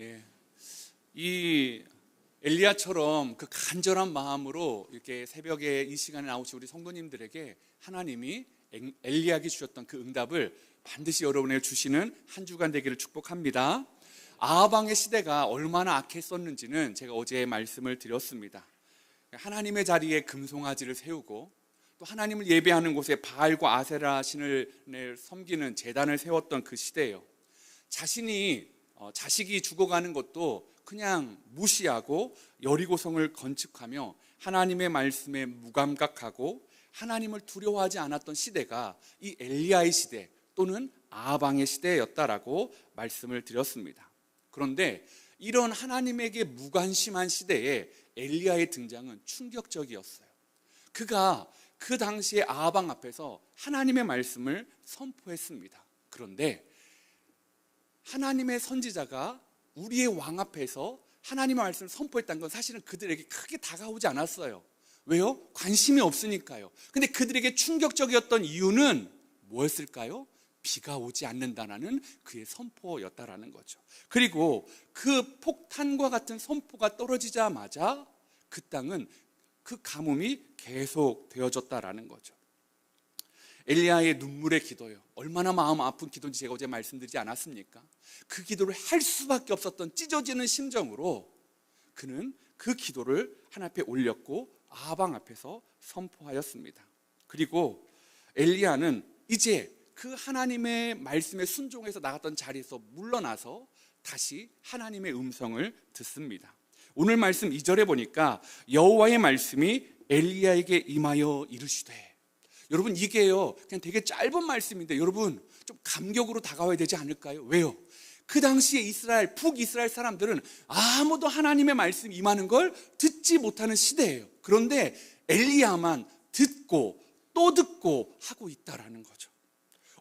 예. 이 엘리야처럼 그 간절한 마음으로 이렇게 새벽에 이 시간에 나오신 우리 성도님들에게 하나님이 엘리야에게 주셨던 그 응답을 반드시 여러분에게 주시는 한 주간 되기를 축복합니다. 아하방의 시대가 얼마나 악했었는지는 제가 어제 말씀을 드렸습니다. 하나님의 자리에 금송아지를 세우고 또 하나님을 예배하는 곳에 바알과 아세라 신을 섬기는 제단을 세웠던 그 시대예요. 자식이 죽어가는 것도 그냥 무시하고 여리고성을 건축하며 하나님의 말씀에 무감각하고 하나님을 두려워하지 않았던 시대가 이 엘리야의 시대 또는 아하방의 시대였다라고 말씀을 드렸습니다. 그런데 이런 하나님에게 무관심한 시대에 엘리야의 등장은 충격적이었어요. 그가 그 당시에 아하방 앞에서 하나님의 말씀을 선포했습니다. 그런데 하나님의 선지자가 우리의 왕 앞에서 하나님의 말씀을 선포했다는 건 사실은 그들에게 크게 다가오지 않았어요. 왜요? 관심이 없으니까요. 근데 그들에게 충격적이었던 이유는 뭐였을까요? 비가 오지 않는다는 그의 선포였다라는 거죠. 그리고 그 폭탄과 같은 선포가 떨어지자마자 그 땅은 그 가뭄이 계속 되어졌다라는 거죠. 엘리야의 눈물의 기도요. 얼마나 마음 아픈 기도인지 제가 어제 말씀드리지 않았습니까? 그 기도를 할 수밖에 없었던 찢어지는 심정으로 그는 그 기도를 하나님 앞에 올렸고 아하방 앞에서 선포하였습니다. 그리고 엘리야는 이제 그 하나님의 말씀에 순종해서 나갔던 자리에서 물러나서 다시 하나님의 음성을 듣습니다. 오늘 말씀 2절에 보니까 여호와의 말씀이 엘리야에게 임하여 이르시되, 여러분 이게요 그냥 되게 짧은 말씀인데 여러분 좀 감격으로 다가와야 되지 않을까요? 왜요? 그 당시에 북이스라엘 사람들은 아무도 하나님의 말씀 임하는 걸 듣지 못하는 시대예요. 그런데 엘리야만 듣고 또 듣고 하고 있다라는 거죠.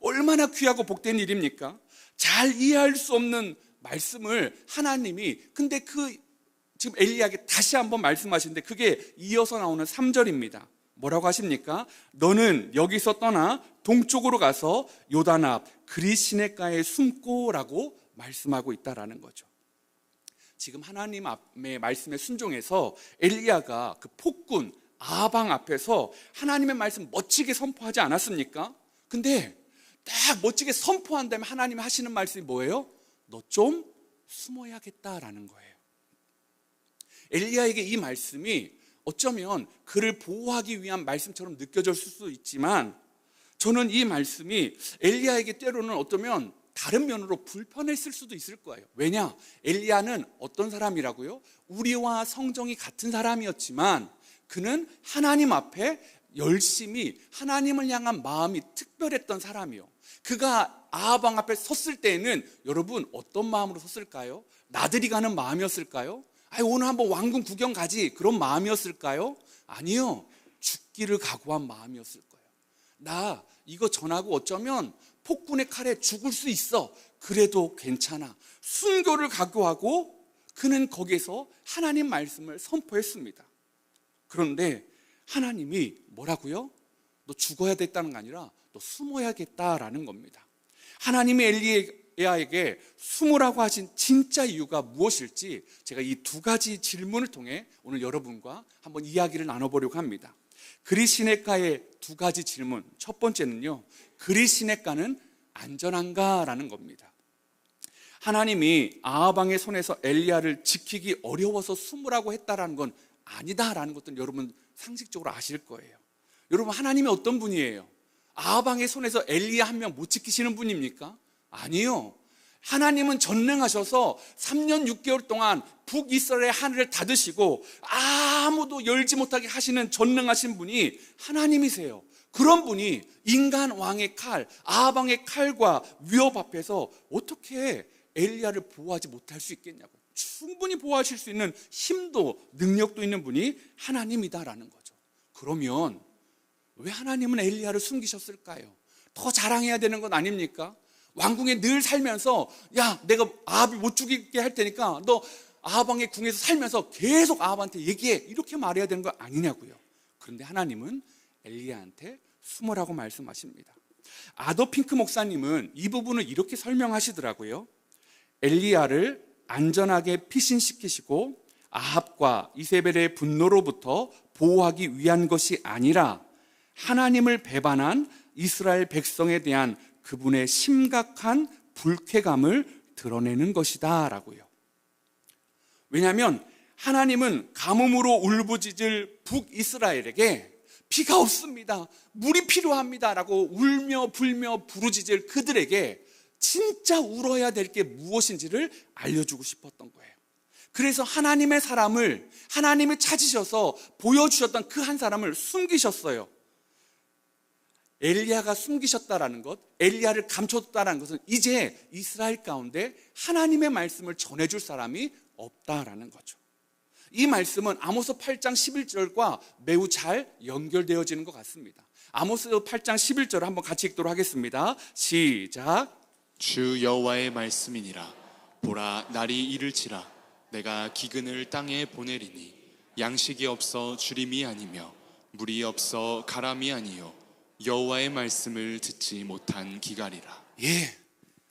얼마나 귀하고 복된 일입니까? 잘 이해할 수 없는 말씀을 하나님이, 근데 지금 엘리야에게 다시 한번 말씀하시는데 그게 이어서 나오는 3절입니다. 뭐라고 하십니까? 너는 여기서 떠나 동쪽으로 가서 요단 앞 그리시네가에 숨고라고 말씀하고 있다라는 거죠. 지금 하나님의 말씀에 순종해서 엘리야가 그 폭군 아하방 앞에서 하나님의 말씀 멋지게 선포하지 않았습니까? 근데 딱 멋지게 선포한 다음에 하나님이 하시는 말씀이 뭐예요? 너 좀 숨어야겠다라는 거예요. 엘리야에게 이 말씀이 어쩌면 그를 보호하기 위한 말씀처럼 느껴질 수도 있지만 저는 이 말씀이 엘리야에게 때로는 어쩌면 다른 면으로 불편했을 수도 있을 거예요. 왜냐? 엘리야는 어떤 사람이라고요? 우리와 성정이 같은 사람이었지만 그는 하나님 앞에 열심히 하나님을 향한 마음이 특별했던 사람이요. 그가 아하방 앞에 섰을 때에는 여러분 어떤 마음으로 섰을까요? 나들이 가는 마음이었을까요? 오늘 한번 왕궁 구경 가지 그런 마음이었을까요? 아니요. 죽기를 각오한 마음이었을 거예요. 나 이거 전하고 어쩌면 폭군의 칼에 죽을 수 있어. 그래도 괜찮아. 순교를 각오하고 그는 거기에서 하나님 말씀을 선포했습니다. 그런데 하나님이 뭐라고요? 너 죽어야 됐다는 게 아니라 너 숨어야겠다라는 겁니다. 하나님이 엘리야에게 숨으라고 하신 진짜 이유가 무엇일지 제가 이 두 가지 질문을 통해 오늘 여러분과 한번 이야기를 나눠보려고 합니다. 그리시네가의 두 가지 질문. 첫 번째는요, 그리시네가는 안전한가라는 겁니다. 하나님이 아하방의 손에서 엘리야를 지키기 어려워서 숨으라고 했다라는 건 아니다라는 것들은 여러분 상식적으로 아실 거예요. 여러분 하나님이 어떤 분이에요? 아하방의 손에서 엘리야 한 명 못 지키시는 분입니까? 아니요. 하나님은 전능하셔서 3년 6개월 동안 북이스라엘의 하늘을 닫으시고 아무도 열지 못하게 하시는 전능하신 분이 하나님이세요. 그런 분이 인간 왕의 칼, 아하방의 칼과 위협 앞에서 어떻게 엘리야를 보호하지 못할 수 있겠냐고요. 충분히 보호하실 수 있는 힘도 능력도 있는 분이 하나님이다라는 거죠. 그러면 왜 하나님은 엘리야를 숨기셨을까요? 더 자랑해야 되는 건 아닙니까? 왕궁에 늘 살면서 야 내가 아합을 못 죽이게 할 테니까 너 아하방의 궁에서 살면서 계속 아합한테 얘기해 이렇게 말해야 되는 거 아니냐고요. 그런데 하나님은 엘리야한테 숨으라고 말씀하십니다. 아더 핑크 목사님은 이 부분을 이렇게 설명하시더라고요. 엘리야를 안전하게 피신시키시고 아합과 이세벨의 분노로부터 보호하기 위한 것이 아니라 하나님을 배반한 이스라엘 백성에 대한 그분의 심각한 불쾌감을 드러내는 것이다 라고요. 왜냐하면 하나님은 가뭄으로 울부짖을 북이스라엘에게 비가 없습니다, 물이 필요합니다 라고 울며 불며 부르짖을 그들에게 진짜 울어야 될 게 무엇인지를 알려주고 싶었던 거예요. 그래서 하나님의 사람을 하나님이 찾으셔서 보여주셨던 그 한 사람을 숨기셨어요. 엘리야가 숨기셨다라는 것, 엘리야를 감췄다라는 것은 이제 이스라엘 가운데 하나님의 말씀을 전해줄 사람이 없다라는 거죠. 이 말씀은 아모스 8장 11절과 매우 잘 연결되어지는 것 같습니다. 아모스 8장 11절을 한번 같이 읽도록 하겠습니다. 시작. 주 여호와의 말씀이니라. 보라, 날이 이를지라. 내가 기근을 땅에 보내리니 양식이 없어 주림이 아니며 물이 없어 가람이 아니요 여호와의 말씀을 듣지 못한 기갈이라.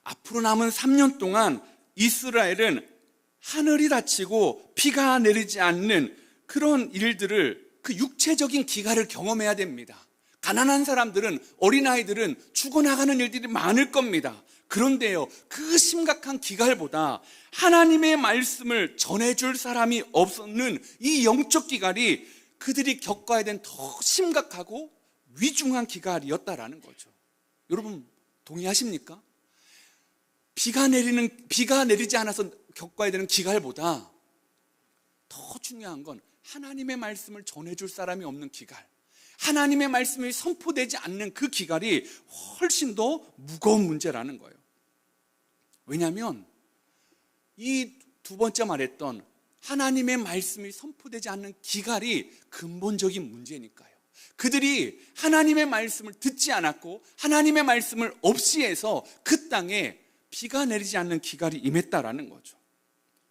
앞으로 남은 3년 동안 이스라엘은 하늘이 닫히고 비가 내리지 않는 그런 일들을, 그 육체적인 기갈을 경험해야 됩니다. 가난한 사람들은, 어린아이들은 죽어나가는 일들이 많을 겁니다. 그런데요, 그 심각한 기갈보다 하나님의 말씀을 전해줄 사람이 없는 이 영적 기갈이 그들이 겪어야 된 더 심각하고 위중한 기갈이었다라는 거죠. 여러분 동의하십니까? 비가 내리지 않아서 겪어야 되는 기갈보다 더 중요한 건 하나님의 말씀을 전해줄 사람이 없는 기갈, 하나님의 말씀이 선포되지 않는 그 기갈이 훨씬 더 무거운 문제라는 거예요. 왜냐하면 이 두 번째 말했던 하나님의 말씀이 선포되지 않는 기갈이 근본적인 문제니까요. 그들이 하나님의 말씀을 듣지 않았고 하나님의 말씀을 없이 해서 그 땅에 비가 내리지 않는 기갈이 임했다라는 거죠.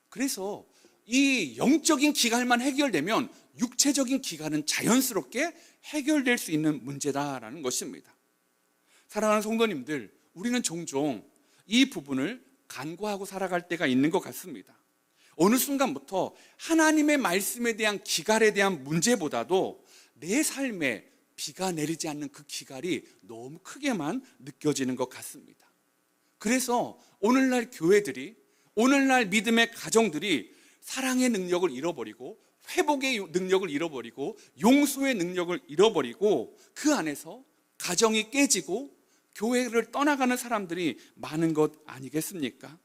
그래서 이 영적인 기갈만 해결되면 육체적인 기갈은 자연스럽게 해결될 수 있는 문제다라는 것입니다. 사랑하는 성도님들, 우리는 종종 이 부분을 간과하고 살아갈 때가 있는 것 같습니다. 어느 순간부터 하나님의 말씀에 대한 기갈에 대한 문제보다도 내 삶에 비가 내리지 않는 그 기갈이 너무 크게만 느껴지는 것 같습니다. 그래서 오늘날 교회들이, 오늘날 믿음의 가정들이 사랑의 능력을 잃어버리고 회복의 능력을 잃어버리고 용서의 능력을 잃어버리고 그 안에서 가정이 깨지고 교회를 떠나가는 사람들이 많은 것 아니겠습니까?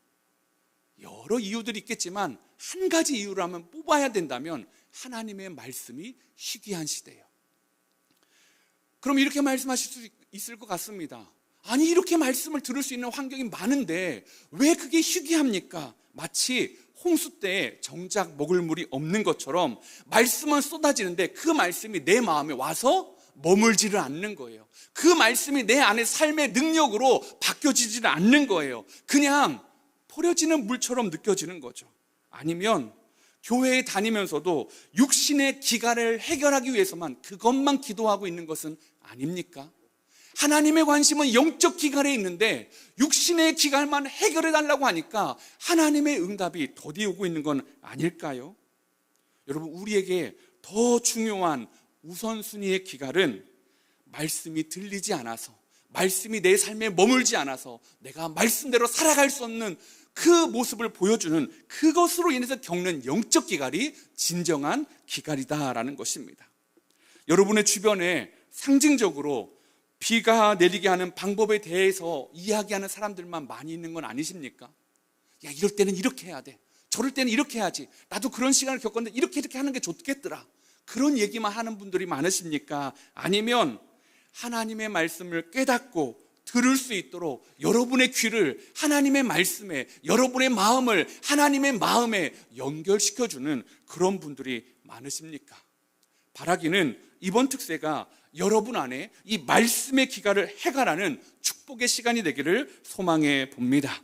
여러 이유들이 있겠지만 한 가지 이유라면 뽑아야 된다면 하나님의 말씀이 희귀한 시대예요. 그럼 이렇게 말씀하실 수 있을 것 같습니다. 아니, 이렇게 말씀을 들을 수 있는 환경이 많은데 왜 그게 희귀합니까? 마치 홍수 때에 정작 먹을 물이 없는 것처럼 말씀은 쏟아지는데 그 말씀이 내 마음에 와서 머물지를 않는 거예요. 그 말씀이 내 안에 삶의 능력으로 바뀌어지지는 않는 거예요. 그냥 버려지는 물처럼 느껴지는 거죠. 아니면 교회에 다니면서도 육신의 기갈을 해결하기 위해서만 그것만 기도하고 있는 것은 아닙니까? 하나님의 관심은 영적 기갈에 있는데 육신의 기갈만 해결해 달라고 하니까 하나님의 응답이 더디오고 있는 건 아닐까요? 여러분, 우리에게 더 중요한 우선순위의 기갈은 말씀이 들리지 않아서, 말씀이 내 삶에 머물지 않아서 내가 말씀대로 살아갈 수 없는 그 모습을 보여주는, 그것으로 인해서 겪는 영적 기갈이 진정한 기갈이다라는 것입니다. 여러분의 주변에 상징적으로 비가 내리게 하는 방법에 대해서 이야기하는 사람들만 많이 있는 건 아니십니까? 야, 이럴 때는 이렇게 해야 돼, 저럴 때는 이렇게 해야지, 나도 그런 시간을 겪었는데 이렇게 하는 게 좋겠더라, 그런 얘기만 하는 분들이 많으십니까? 아니면 하나님의 말씀을 깨닫고 들을 수 있도록 여러분의 귀를 하나님의 말씀에, 여러분의 마음을 하나님의 마음에 연결시켜주는 그런 분들이 많으십니까? 바라기는 이번 특세가 여러분 안에 이 말씀의 기갈을 해결하는 축복의 시간이 되기를 소망해 봅니다.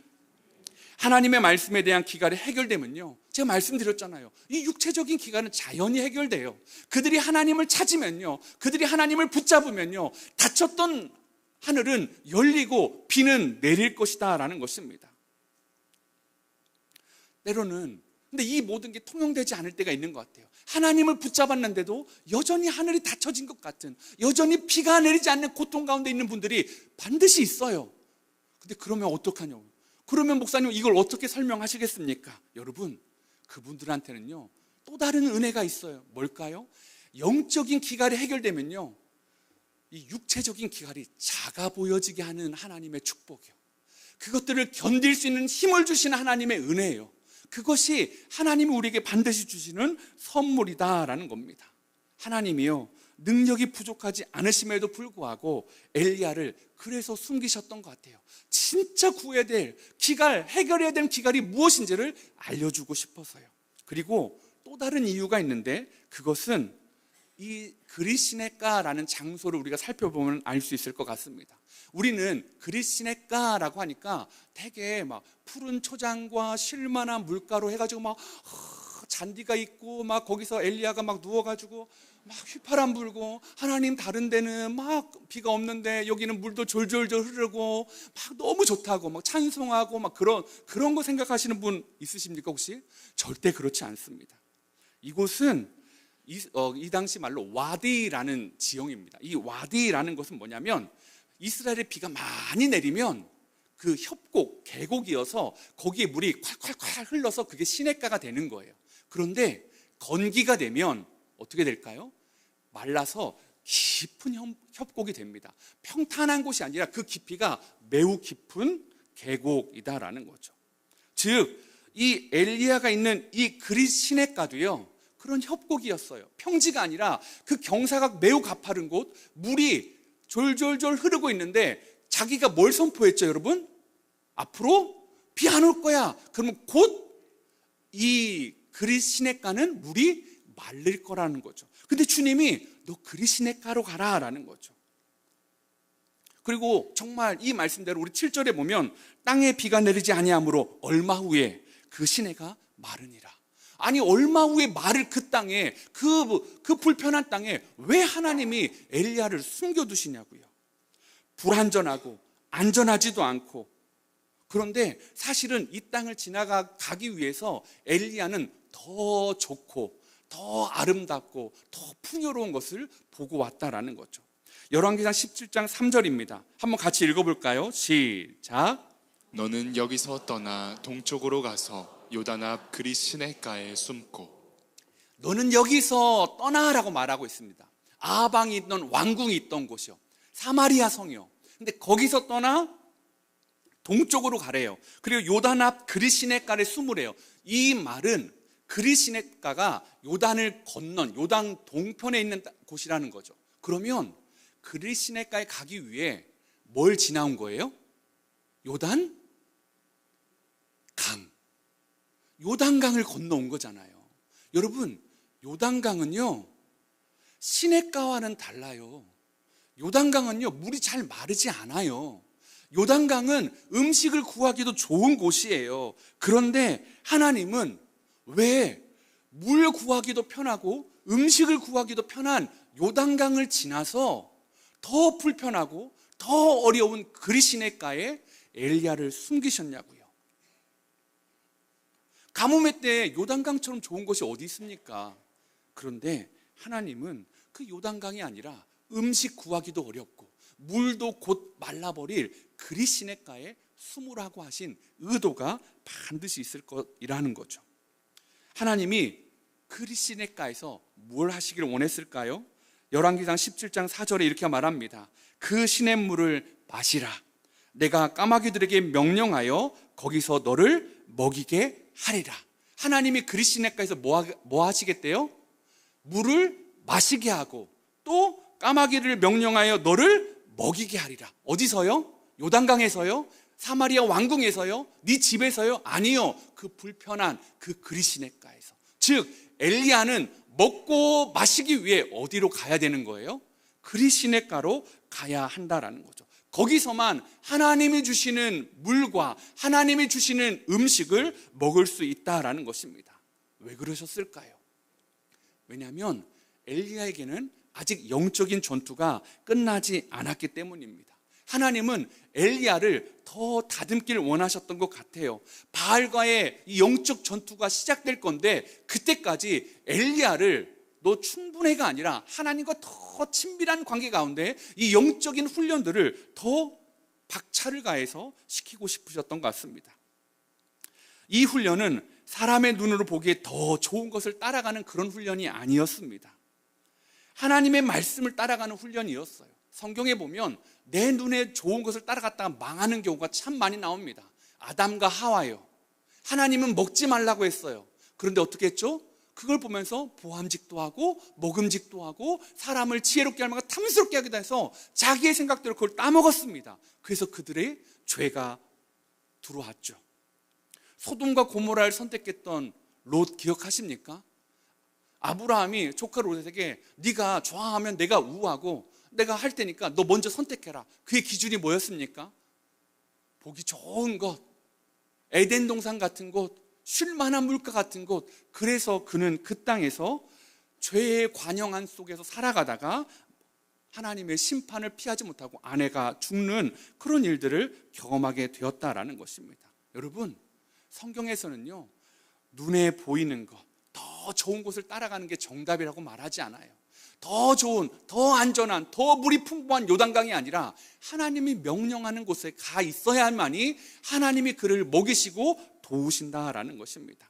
하나님의 말씀에 대한 기갈이 해결되면요, 제가 말씀드렸잖아요, 이 육체적인 기갈은 자연히 해결돼요. 그들이 하나님을 찾으면요, 그들이 하나님을 붙잡으면요, 닫혔던 하늘은 열리고 비는 내릴 것이다 라는 것입니다. 때로는. 근데 이 모든 게 통용되지 않을 때가 있는 것 같아요. 하나님을 붙잡았는데도 여전히 하늘이 닫혀진 것 같은, 여전히 비가 내리지 않는 고통 가운데 있는 분들이 반드시 있어요. 근데 그러면 어떡하냐고. 그러면 목사님 이걸 어떻게 설명하시겠습니까? 여러분, 그분들한테는요 또 다른 은혜가 있어요. 뭘까요? 영적인 기갈이 해결되면요 이 육체적인 기갈이 작아 보여지게 하는 하나님의 축복이요, 그것들을 견딜 수 있는 힘을 주시는 하나님의 은혜예요. 그것이 하나님이 우리에게 반드시 주시는 선물이다라는 겁니다. 하나님이요 능력이 부족하지 않으심에도 불구하고 엘리야를 그래서 숨기셨던 것 같아요. 진짜 구해야 될 기갈, 해결해야 되는 기갈이 무엇인지를 알려주고 싶어서요. 그리고 또 다른 이유가 있는데, 그것은 이 그릿시네가라는 장소를 우리가 살펴보면 알 수 있을 것 같습니다. 우리는 그릿시네가라고 하니까 되게 막 푸른 초장과 실만한 물가로 해가지고 막 잔디가 있고 막 거기서 엘리야가 막 누워가지고 막 휘파람 불고, 하나님 다른 데는 막 비가 없는데 여기는 물도 졸졸졸 흐르고 막 너무 좋다고 막 찬송하고 막 그런 거 생각하시는 분 있으십니까 혹시? 절대 그렇지 않습니다. 이곳은 이 당시 말로 와디라는 지형입니다. 이 와디라는 것은 뭐냐면 이스라엘에 비가 많이 내리면 그 협곡, 계곡이어서 거기에 물이 콸콸콸 흘러서 그게 시냇가가 되는 거예요. 그런데 건기가 되면 어떻게 될까요? 말라서 깊은 협곡이 됩니다. 평탄한 곳이 아니라 그 깊이가 매우 깊은 계곡이다라는 거죠. 즉, 이 엘리야가 있는 이 그릿 시냇가도요 그런 협곡이었어요. 평지가 아니라 그 경사가 매우 가파른 곳, 물이 졸졸졸 흐르고 있는데 자기가 뭘 선포했죠, 여러분? 앞으로 비 안 올 거야. 그러면 곧 이 그릿 시냇가는 물이 말릴 거라는 거죠. 근데 주님이 너 그릿 시냇가로 가라라는 거죠. 그리고 정말 이 말씀대로 우리 7절에 보면 땅에 비가 내리지 아니하므로 얼마 후에 그 시내가 마르니라. 아니 얼마 후에 마를 그 땅에, 그 불편한 땅에 왜 하나님이 엘리야를 숨겨두시냐고요. 불안전하고 안전하지도 않고. 그런데 사실은 이 땅을 지나가기 위해서 엘리야는 더 좋고 더 아름답고 더 풍요로운 것을 보고 왔다라는 거죠. 열왕기상 17장 3절입니다. 한번 같이 읽어볼까요? 시작. 너는 여기서 떠나 동쪽으로 가서 요단 앞 그릿 시냇가에 숨고. 너는 여기서 떠나라고 말하고 있습니다. 아방이 있던 왕궁이 있던 곳이요, 사마리아 성이요. 근데 거기서 떠나 동쪽으로 가래요. 그리고 요단 앞 그릿 시냇가에 숨으래요. 이 말은 그릿 시냇가가 요단을 건넌 요단 동편에 있는 곳이라는 거죠. 그러면 그릿 시냇가에 가기 위해 뭘 지나온 거예요? 요단 강. 요단강을 건너온 거잖아요. 여러분, 요단강은요 시냇가와는 달라요. 요단강은요 물이 잘 마르지 않아요. 요단강은 음식을 구하기도 좋은 곳이에요. 그런데 하나님은 왜 물 구하기도 편하고 음식을 구하기도 편한 요단강을 지나서 더 불편하고 더 어려운 그릿 시냇가에 엘리야를 숨기셨냐고요. 가뭄의 때 요단강처럼 좋은 곳이 어디 있습니까? 그런데 하나님은 그 요단강이 아니라 음식 구하기도 어렵고 물도 곧 말라버릴 그릿 시냇가에 숨으라고 하신 의도가 반드시 있을 것이라는 거죠. 하나님이 그릿 시냇가에서 뭘 하시기를 원했을까요? 열왕기상 17장 4절에 이렇게 말합니다. 그 시냇물을 마시라. 내가 까마귀들에게 명령하여 거기서 너를 먹이게 하리라. 하나님이 그릿 시냇가에서 뭐 하시겠대요? 물을 마시게 하고 또 까마귀를 명령하여 너를 먹이게 하리라. 어디서요? 요단강에서요? 사마리아 왕궁에서요? 네 집에서요? 아니요. 그 불편한 그 그릿 시냇가에서. 즉 엘리야는 먹고 마시기 위해 어디로 가야 되는 거예요? 그릿 시냇가로 가야 한다라는 거죠. 거기서만 하나님이 주시는 물과 하나님이 주시는 음식을 먹을 수 있다라는 것입니다. 왜 그러셨을까요? 왜냐하면 엘리야에게는 아직 영적인 전투가 끝나지 않았기 때문입니다. 하나님은 엘리야를 더 다듬기를 원하셨던 것 같아요. 바알과의 이 영적 전투가 시작될 건데 그때까지 엘리야를 너 충분해가 아니라 하나님과 더 친밀한 관계 가운데 이 영적인 훈련들을 더 박차를 가해서 시키고 싶으셨던 것 같습니다. 이 훈련은 사람의 눈으로 보기에 더 좋은 것을 따라가는 그런 훈련이 아니었습니다. 하나님의 말씀을 따라가는 훈련이었어요. 성경에 보면 내 눈에 좋은 것을 따라갔다가 망하는 경우가 참 많이 나옵니다. 아담과 하와요. 하나님은 먹지 말라고 했어요. 그런데 어떻게 했죠? 그걸 보면서 보암직도 하고 먹음직도 하고 사람을 지혜롭게 할 만큼 탐스럽게 하기도 해서 자기의 생각대로 그걸 따먹었습니다. 그래서 그들의 죄가 들어왔죠. 소돔과 고모라를 선택했던 롯 기억하십니까? 아브라함이 조카 롯에게 네가 좋아하면 내가 우하고 내가 할 테니까 너 먼저 선택해라. 그의 기준이 뭐였습니까? 보기 좋은 것, 에덴 동산 같은 곳, 쉴만한 물가 같은 곳. 그래서 그는 그 땅에서 죄의 관영한 속에서 살아가다가 하나님의 심판을 피하지 못하고 아내가 죽는 그런 일들을 경험하게 되었다라는 것입니다. 여러분, 성경에서는요, 눈에 보이는 것, 더 좋은 곳을 따라가는 게 정답이라고 말하지 않아요. 더 좋은, 더 안전한, 더 물이 풍부한 요단강이 아니라 하나님이 명령하는 곳에 가 있어야만이 하나님이 그를 먹이시고 도우신다라는 것입니다.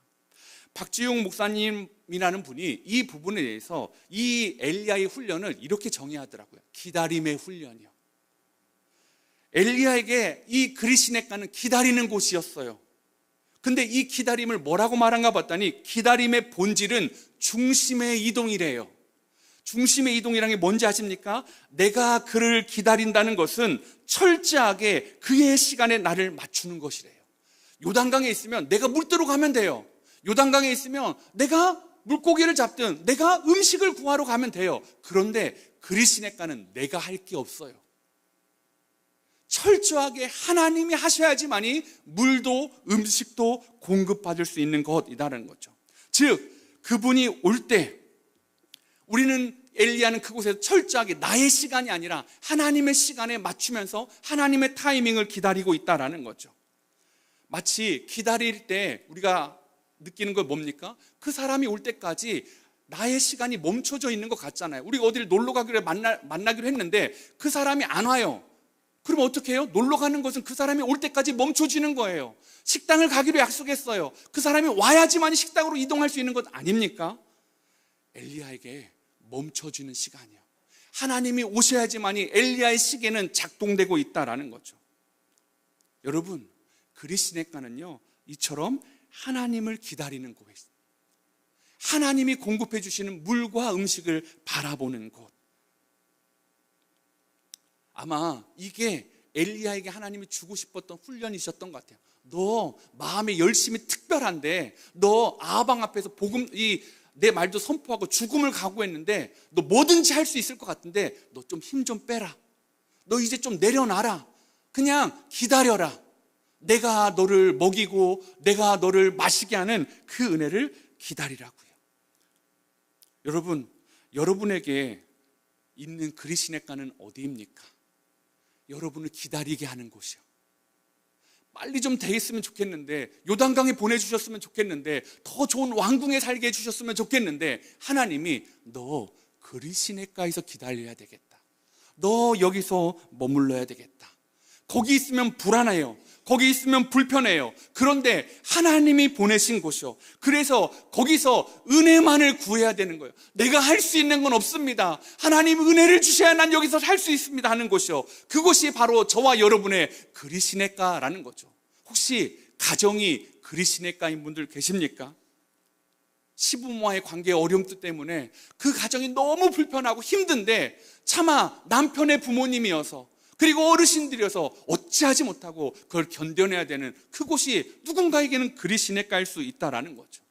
박지용 목사님이라는 분이 이 부분에 대해서 이 엘리야의 훈련을 이렇게 정의하더라고요. 기다림의 훈련이요. 엘리야에게 이 그리시네가는 기다리는 곳이었어요. 근데 이 기다림을 뭐라고 말한가 봤더니 기다림의 본질은 중심의 이동이래요. 중심의 이동이라는 게 뭔지 아십니까? 내가 그를 기다린다는 것은 철저하게 그의 시간에 나를 맞추는 것이래요. 요단강에 있으면 내가 물들어 가면 돼요. 요단강에 있으면 내가 물고기를 잡든 내가 음식을 구하러 가면 돼요. 그런데 그리시네가는 내가 할 게 없어요. 철저하게 하나님이 하셔야지만이 물도 음식도 공급받을 수 있는 것이라는 거죠. 즉 그분이 올 때 우리는 엘리야는 그곳에서 철저하게 나의 시간이 아니라 하나님의 시간에 맞추면서 하나님의 타이밍을 기다리고 있다라는 거죠. 마치 기다릴 때 우리가 느끼는 건 뭡니까? 그 사람이 올 때까지 나의 시간이 멈춰져 있는 것 같잖아요. 우리가 어디를 놀러 가기로 만나기로 했는데 그 사람이 안 와요. 그럼 어떻게 해요? 놀러 가는 것은 그 사람이 올 때까지 멈춰지는 거예요. 식당을 가기로 약속했어요. 그 사람이 와야지만 식당으로 이동할 수 있는 것 아닙니까? 엘리야에게 멈춰지는 시간이요. 하나님이 오셔야지만이 엘리야의 시계는 작동되고 있다라는 거죠. 여러분, 그리시네가는요, 이처럼 하나님을 기다리는 곳, 하나님이 공급해 주시는 물과 음식을 바라보는 곳. 아마 이게 엘리야에게 하나님이 주고 싶었던 훈련이셨던 것 같아요. 너 마음의 열심이 특별한데 너 아방 앞에서 내 말도 선포하고 죽음을 각오했는데 너 뭐든지 할 수 있을 것 같은데 너 좀 힘 좀 빼라. 너 이제 좀 내려놔라. 그냥 기다려라. 내가 너를 먹이고 내가 너를 마시게 하는 그 은혜를 기다리라고요. 여러분, 여러분에게 있는 그리시네가는 어디입니까? 여러분을 기다리게 하는 곳이요. 빨리 좀 되겠으면 좋겠는데, 요단강에 보내주셨으면 좋겠는데, 더 좋은 왕궁에 살게 해주셨으면 좋겠는데, 하나님이 너 그리시네가에서 기다려야 되겠다. 너 여기서 머물러야 되겠다. 거기 있으면 불안해요. 거기 있으면 불편해요. 그런데 하나님이 보내신 곳이요. 그래서 거기서 은혜만을 구해야 되는 거예요. 내가 할 수 있는 건 없습니다. 하나님 은혜를 주셔야 난 여기서 살 수 있습니다 하는 곳이요. 그곳이 바로 저와 여러분의 그리시네가라는 거죠. 혹시 가정이 그리시네가인 분들 계십니까? 시부모와의 관계의 어려움 때문에 그 가정이 너무 불편하고 힘든데 차마 남편의 부모님이어서 그리고 어르신들이어서 어찌하지 못하고 그걸 견뎌내야 되는 그곳이 누군가에게는 그리시네가일 수 있다라는 거죠.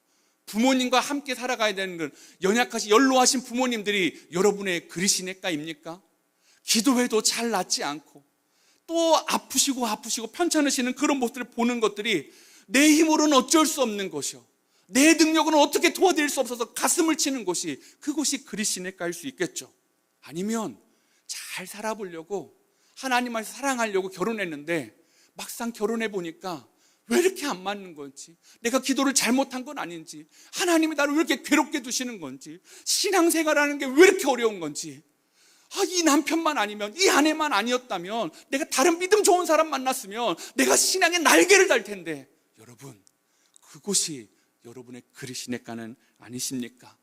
부모님과 함께 살아가야 되는 건 연약하신 연로하신 부모님들이 여러분의 그리시네가입니까? 기도해도 잘 낫지 않고 또 아프시고 편찮으시는 그런 모습을 보는 것들이 내 힘으로는 어쩔 수 없는 것이요. 내 능력으로는 어떻게 도와드릴 수 없어서 가슴을 치는 곳이 그곳이 그리시네가일 수 있겠죠. 아니면 잘 살아보려고 하나님을 사랑하려고 결혼했는데 막상 결혼해 보니까 왜 이렇게 안 맞는 건지, 내가 기도를 잘못한 건 아닌지, 하나님이 나를 왜 이렇게 괴롭게 두시는 건지, 신앙생활하는 게 왜 이렇게 어려운 건지, 이 남편만 아니면, 이 아내만 아니었다면, 내가 다른 믿음 좋은 사람 만났으면 내가 신앙의 날개를 달 텐데, 여러분, 그곳이 여러분의 그리시네가는 아니십니까?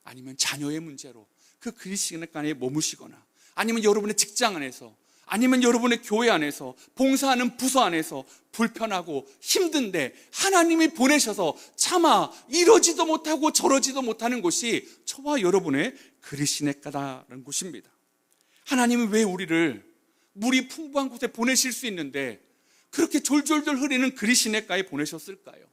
아니면 자녀의 문제로 그 그리시네가에 머무시거나, 아니면 여러분의 직장 안에서, 아니면 여러분의 교회 안에서, 봉사하는 부서 안에서 불편하고 힘든데 하나님이 보내셔서 차마 이러지도 못하고 저러지도 못하는 곳이 저와 여러분의 그리시네가다라는 곳입니다. 하나님은 왜 우리를 물이 풍부한 곳에 보내실 수 있는데 그렇게 졸졸졸 흐르는 그리시네가에 보내셨을까요?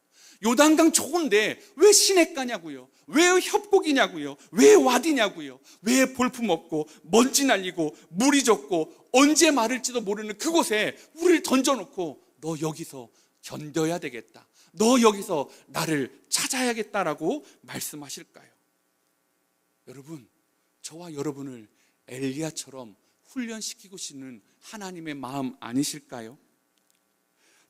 요단강 좋은데 왜 시냇가냐고요? 왜 협곡이냐고요? 왜 와디냐고요? 왜 볼품 없고 먼지 날리고 물이 적고 언제 마를지도 모르는 그곳에 우리를 던져놓고 너 여기서 견뎌야 되겠다, 너 여기서 나를 찾아야겠다라고 말씀하실까요? 여러분, 저와 여러분을 엘리야처럼 훈련시키고 싶은 하나님의 마음 아니실까요?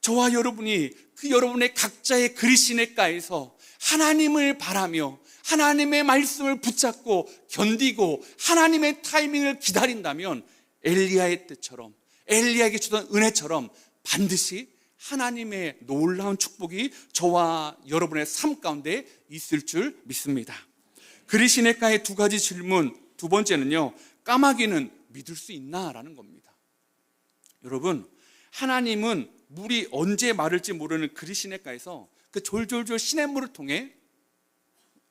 저와 여러분이 그 여러분의 각자의 그리시네가에서 하나님을 바라며 하나님의 말씀을 붙잡고 견디고 하나님의 타이밍을 기다린다면 엘리야의 때처럼, 엘리야에게 주던 은혜처럼 반드시 하나님의 놀라운 축복이 저와 여러분의 삶 가운데 있을 줄 믿습니다. 그리시네가의 두 가지 질문, 두 번째는요, 까마귀는 믿을 수 있나? 라는 겁니다. 여러분, 하나님은 물이 언제 마를지 모르는 그리시네가에서 그 졸졸졸 시냇물을 통해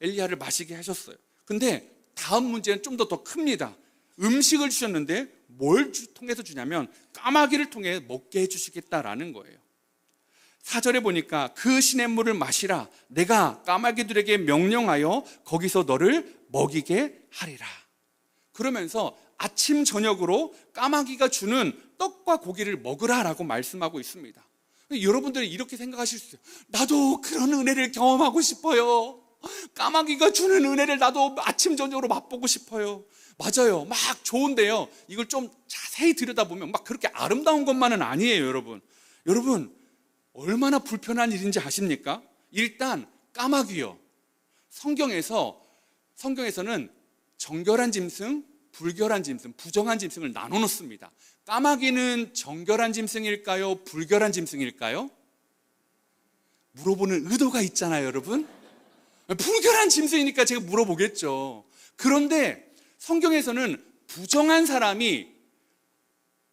엘리야를 마시게 하셨어요. 근데 다음 문제는 좀 더 큽니다. 음식을 주셨는데 뭘 통해서 주냐면 까마귀를 통해 먹게 해주시겠다라는 거예요. 4절에 보니까 그 시냇물을 마시라, 내가 까마귀들에게 명령하여 거기서 너를 먹이게 하리라. 그러면서 아침 저녁으로 까마귀가 주는 떡과 고기를 먹으라라고 말씀하고 있습니다. 여러분들이 이렇게 생각하실 수 있어요. 나도 그런 은혜를 경험하고 싶어요. 까마귀가 주는 은혜를 나도 아침 저녁으로 맛보고 싶어요. 맞아요, 막 좋은데요, 이걸 좀 자세히 들여다보면 막 그렇게 아름다운 것만은 아니에요. 여러분 얼마나 불편한 일인지 아십니까? 일단 까마귀요, 성경에서는 정결한 짐승, 불결한 짐승, 부정한 짐승을 나눠 놓습니다. 까마귀는 정결한 짐승일까요? 불결한 짐승일까요? 물어보는 의도가 있잖아요, 여러분. 불결한 짐승이니까 제가 물어보겠죠. 그런데 성경에서는 부정한 사람이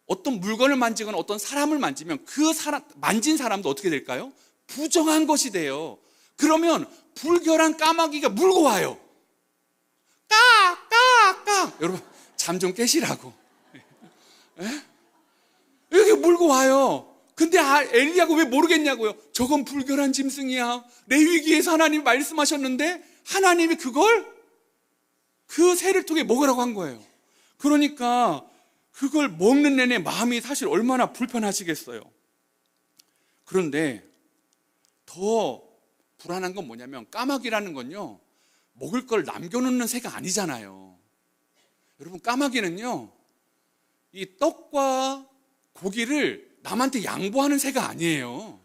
어떤 물건을 만지거나 어떤 사람을 만지면 그 사람, 만진 사람도 어떻게 될까요? 부정한 것이 돼요. 그러면 불결한 까마귀가 물고 와요. 까! 여러분, 잠 좀 깨시라고. 여기 물고 와요. 근데 엘리야가 왜 모르겠냐고요? 저건 불결한 짐승이야. 레위기에서 하나님이 말씀하셨는데 하나님이 그 새를 통해 먹으라고 한 거예요. 그러니까 그걸 먹는 내내 마음이 사실 얼마나 불편하시겠어요. 그런데 더 불안한 건 뭐냐면 까마귀라는 건요, 먹을 걸 남겨놓는 새가 아니잖아요. 여러분, 까마귀는요, 이 떡과 고기를 남한테 양보하는 새가 아니에요.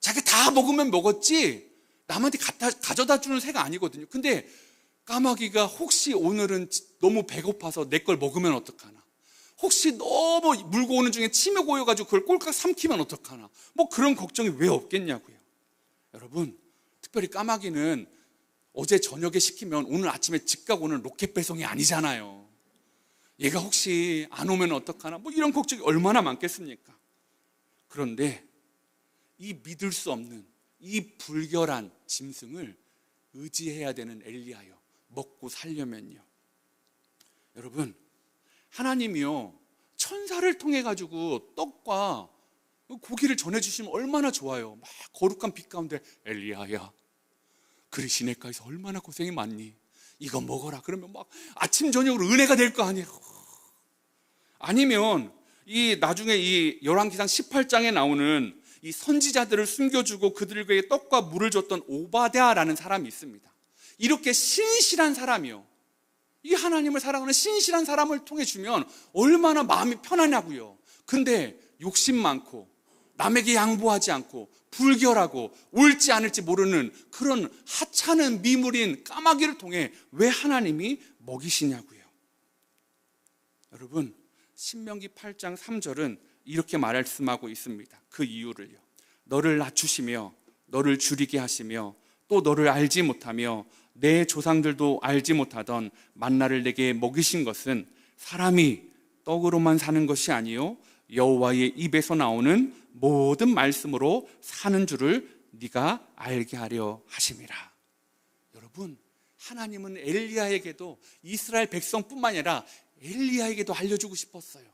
자기가 다 먹으면 먹었지 남한테 가져다 주는 새가 아니거든요. 근데 까마귀가 혹시 오늘은 너무 배고파서 내 걸 먹으면 어떡하나, 혹시 너무 물고 오는 중에 치매 고여가지고 그걸 꼴깍 삼키면 어떡하나, 뭐 그런 걱정이 왜 없겠냐고요. 여러분, 특별히 까마귀는 어제 저녁에 시키면 오늘 아침에 즉각 오는 로켓 배송이 아니잖아요. 얘가 혹시 안 오면 어떡하나, 뭐 이런 걱정이 얼마나 많겠습니까? 그런데 이 믿을 수 없는 이 불결한 짐승을 의지해야 되는 엘리야요, 먹고 살려면요. 여러분, 하나님이요, 천사를 통해 가지고 떡과 고기를 전해주시면 얼마나 좋아요. 막 거룩한 빛 가운데 엘리야야, 그리시네가에서 얼마나 고생이 많니? 이거 먹어라. 그러면 막 아침 저녁으로 은혜가 될 거 아니에요. 아니면 이 나중에 이 열왕기상 18장에 나오는 이 선지자들을 숨겨주고 그들에게 떡과 물을 줬던 오바댜라는 사람이 있습니다. 이렇게 신실한 사람이요, 이 하나님을 사랑하는 신실한 사람을 통해 주면 얼마나 마음이 편하냐고요. 근데 욕심 많고 남에게 양보하지 않고 불결하고 옳지 않을지 모르는 그런 하찮은 미물인 까마귀를 통해 왜 하나님이 먹이시냐고요. 여러분, 신명기 8장 3절은 이렇게 말씀하고 있습니다. 그 이유를요. 너를 낮추시며 너를 줄이게 하시며 또 너를 알지 못하며 내 조상들도 알지 못하던 만나를 내게 먹이신 것은 사람이 떡으로만 사는 것이 아니요 여호와의 입에서 나오는 모든 말씀으로 사는 줄을 네가 알게 하려 하심이라. 여러분, 하나님은 엘리야에게도 이스라엘 백성뿐만 아니라 엘리야에게도 알려주고 싶었어요.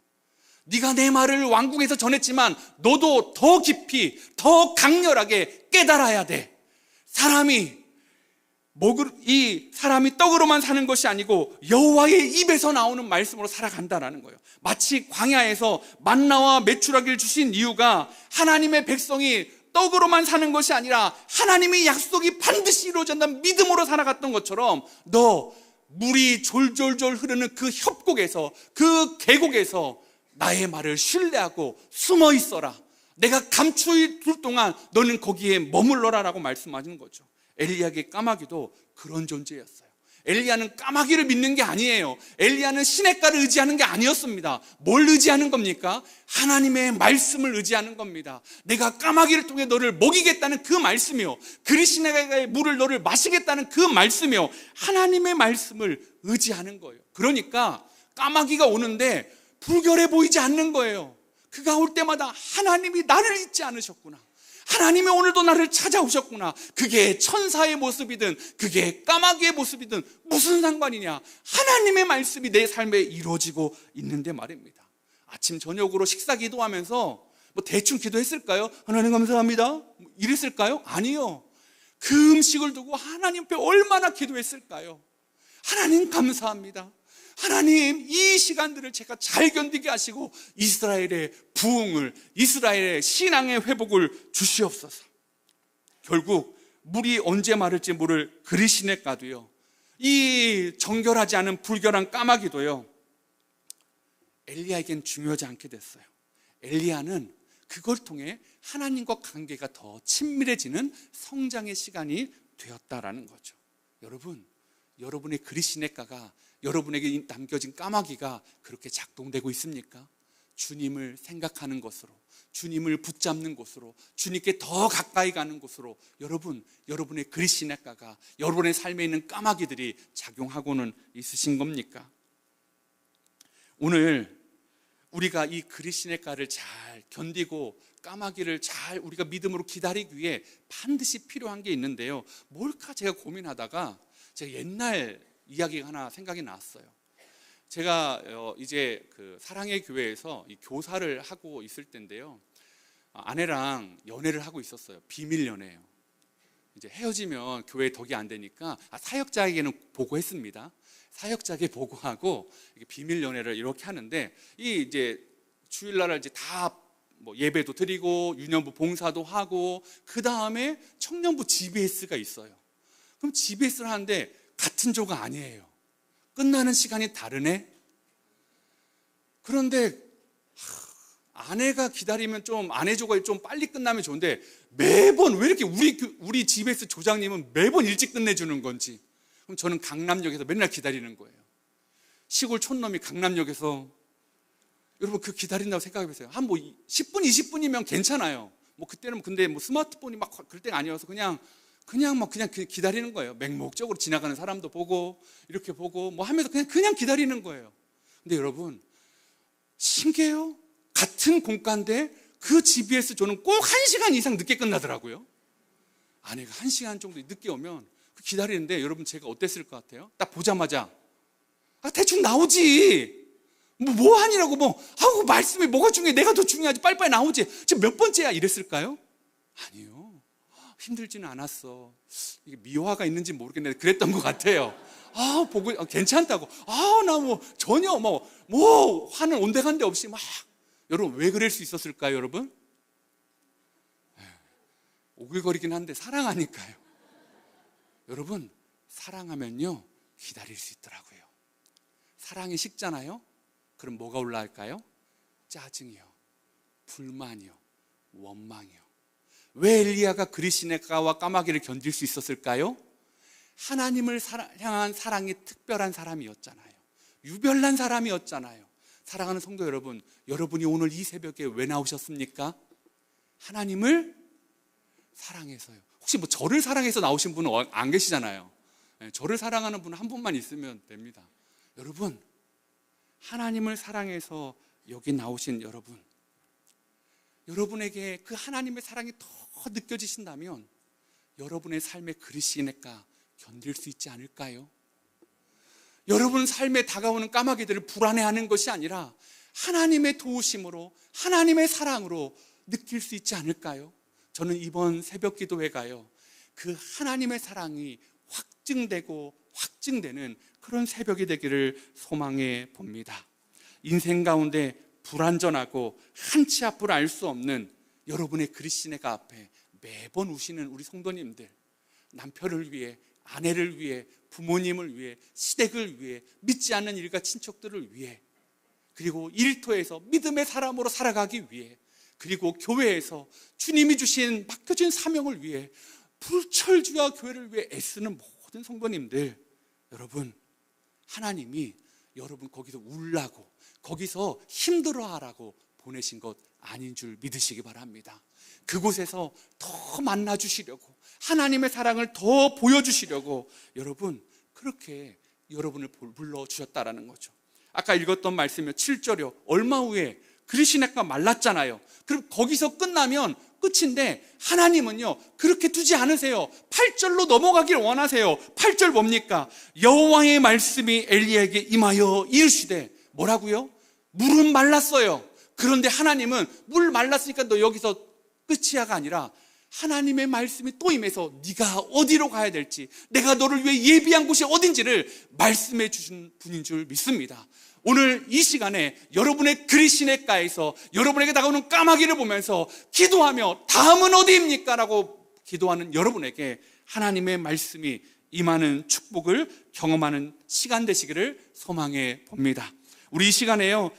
네가 내 말을 왕궁에서 전했지만 너도 더 깊이 더 강렬하게 깨달아야 돼. 이 사람이 떡으로만 사는 것이 아니고 여호와의 입에서 나오는 말씀으로 살아간다라는 거예요. 마치 광야에서 만나와 메추라기를 주신 이유가 하나님의 백성이 떡으로만 사는 것이 아니라 하나님의 약속이 반드시 이루어진다는 믿음으로 살아갔던 것처럼 너 물이 졸졸졸 흐르는 그 협곡에서 그 계곡에서 나의 말을 신뢰하고 숨어 있어라. 내가 감추어 둘 동안 너는 거기에 머물러라라고 말씀하시는 거죠. 엘리야의 까마귀도 그런 존재였어요. 엘리야는 까마귀를 믿는 게 아니에요. 엘리야는 시냇가를 의지하는 게 아니었습니다. 뭘 의지하는 겁니까? 하나님의 말씀을 의지하는 겁니다. 내가 까마귀를 통해 너를 먹이겠다는 그 말씀이요, 그리시네가의 물을 너를 마시겠다는 그 말씀이요, 하나님의 말씀을 의지하는 거예요. 그러니까 까마귀가 오는데 불결해 보이지 않는 거예요. 그가 올 때마다 하나님이 나를 잊지 않으셨구나, 하나님이 오늘도 나를 찾아오셨구나. 그게 천사의 모습이든 그게 까마귀의 모습이든 무슨 상관이냐, 하나님의 말씀이 내 삶에 이루어지고 있는데 말입니다. 아침 저녁으로 식사 기도하면서 뭐 대충 기도했을까요? 하나님 감사합니다 이랬을까요? 아니요. 그 음식을 두고 하나님 앞에 얼마나 기도했을까요? 하나님 감사합니다. 하나님, 이 시간들을 제가 잘 견디게 하시고 이스라엘의 부흥을, 이스라엘의 신앙의 회복을 주시옵소서. 결국 물이 언제 마를지 모를 그리시네가도요, 이 정결하지 않은 불결한 까마귀도요, 엘리야에겐 중요하지 않게 됐어요. 엘리야는 그걸 통해 하나님과 관계가 더 친밀해지는 성장의 시간이 되었다라는 거죠. 여러분, 여러분의 그리시네가가, 여러분에게 남겨진 까마귀가 그렇게 작동되고 있습니까? 주님을 생각하는 것으로, 주님을 붙잡는 곳으로, 주님께 더 가까이 가는 곳으로 여러분의 그리시네가가, 여러분의 삶에 있는 까마귀들이 작용하고는 있으신 겁니까? 오늘 우리가 이 그리시네가를 잘 견디고 까마귀를 잘 우리가 믿음으로 기다리기 위해 반드시 필요한 게 있는데요, 뭘까 제가 고민하다가 제가 옛날 이야기가 하나 생각이 났어요. 제가 이제 그 사랑의 교회에서 이 교사를 하고 있을 때인데요, 아내랑 연애를 하고 있었어요. 비밀 연애예요. 이제 헤어지면 교회 덕이 안 되니까 사역자에게는 보고했습니다. 사역자에게 보고하고 비밀 연애를 이렇게 하는데, 이 이제 주일날 이제 다 뭐 예배도 드리고 유년부 봉사도 하고 그 다음에 청년부 GBS가 있어요. 그럼 GBS를 하는데 같은 조가 아니에요. 끝나는 시간이 다르네. 그런데 아내가 기다리면 좀, 아내 조가 좀 빨리 끝나면 좋은데 매번 왜 이렇게 우리 GBS 조장님은 매번 일찍 끝내주는 건지. 그럼 저는 강남역에서 맨날 기다리는 거예요. 시골 촌놈이 강남역에서, 여러분 그 기다린다고 생각해 보세요. 한 뭐 10분 20분이면 괜찮아요. 뭐 그때는 근데 뭐 스마트폰이 막 그럴 때가 아니어서 그냥 기다리는 거예요. 맹목적으로 지나가는 사람도 보고 이렇게 보고 뭐 하면서 그냥 기다리는 거예요. 근데 여러분 신기해요. 같은 공과인데 그 GBS 조는 꼭 1시간 이상 늦게 끝나더라고요. 아내가 1시간 정도 늦게 오면 기다리는데, 여러분 제가 어땠을 것 같아요? 딱 보자마자 대충 나오지. 뭐 하니라고 말씀이 뭐가 중요해? 내가 더 중요하지. 빨리빨리 나오지. 지금 몇 번째야? 이랬을까요? 아니요. 힘들지는 않았어. 이게 미화가 있는지 모르겠는데 그랬던 것 같아요. 보고 괜찮다고. 나 뭐 전혀 뭐 화는 온데간데 없이 막. 여러분 왜 그럴 수 있었을까요, 여러분? 오글거리긴 한데 사랑하니까요. 여러분 사랑하면요 기다릴 수 있더라고요. 사랑이 식잖아요. 그럼 뭐가 올라갈까요? 짜증이요. 불만이요, 원망이요. 왜 엘리야가 그리시네가와 까마귀를 견딜 수 있었을까요? 하나님을 향한 사랑이 특별한 사람이었잖아요. 유별난 사람이었잖아요. 사랑하는 성도 여러분, 여러분이 오늘 이 새벽에 왜 나오셨습니까? 하나님을 사랑해서요. 혹시 뭐 저를 사랑해서 나오신 분은 안 계시잖아요. 저를 사랑하는 분 한 분만 있으면 됩니다. 여러분, 하나님을 사랑해서 여기 나오신 여러분, 여러분에게 그 하나님의 사랑이 더 느껴지신다면 여러분의 삶의 그리시네가 견딜 수 있지 않을까요? 여러분 삶에 다가오는 까마귀들을 불안해하는 것이 아니라 하나님의 도우심으로, 하나님의 사랑으로 느낄 수 있지 않을까요? 저는 이번 새벽 기도회가요, 그 하나님의 사랑이 확증되고 확증되는 그런 새벽이 되기를 소망해 봅니다. 인생 가운데 불완전하고 한치 앞을 알 수 없는 여러분의 그리시네가 앞에 매번 우시는 우리 성도님들, 남편을 위해, 아내를 위해, 부모님을 위해, 시댁을 위해, 믿지 않는 일가 친척들을 위해, 그리고 일터에서 믿음의 사람으로 살아가기 위해, 그리고 교회에서 주님이 주신 맡겨진 사명을 위해 불철주야 교회를 위해 애쓰는 모든 성도님들, 여러분, 하나님이 여러분 거기서 울라고, 거기서 힘들어하라고 보내신 것 아닌 줄 믿으시기 바랍니다. 그곳에서 더 만나주시려고, 하나님의 사랑을 더 보여주시려고 여러분 그렇게 여러분을 불러주셨다라는 거죠. 아까 읽었던 말씀이요, 7절이요. 얼마 후에 그리시네가 말랐잖아요. 그럼 거기서 끝나면 끝인데 하나님은요 그렇게 두지 않으세요. 8절로 넘어가길 원하세요. 8절 뭡니까? 여호와의 말씀이 엘리야에게 임하여 이르시되, 뭐라고요? 물은 말랐어요. 그런데 하나님은 물 말랐으니까 너 여기서 끝이야가 아니라 하나님의 말씀이 또 임해서 네가 어디로 가야 될지, 내가 너를 위해 예비한 곳이 어딘지를 말씀해 주신 분인 줄 믿습니다. 오늘 이 시간에 여러분의 그리시네가에서 여러분에게 다가오는 까마귀를 보면서 기도하며 다음은 어디입니까? 라고 기도하는 여러분에게 하나님의 말씀이 임하는 축복을 경험하는 시간 되시기를 소망해 봅니다. 우리 이 시간에요,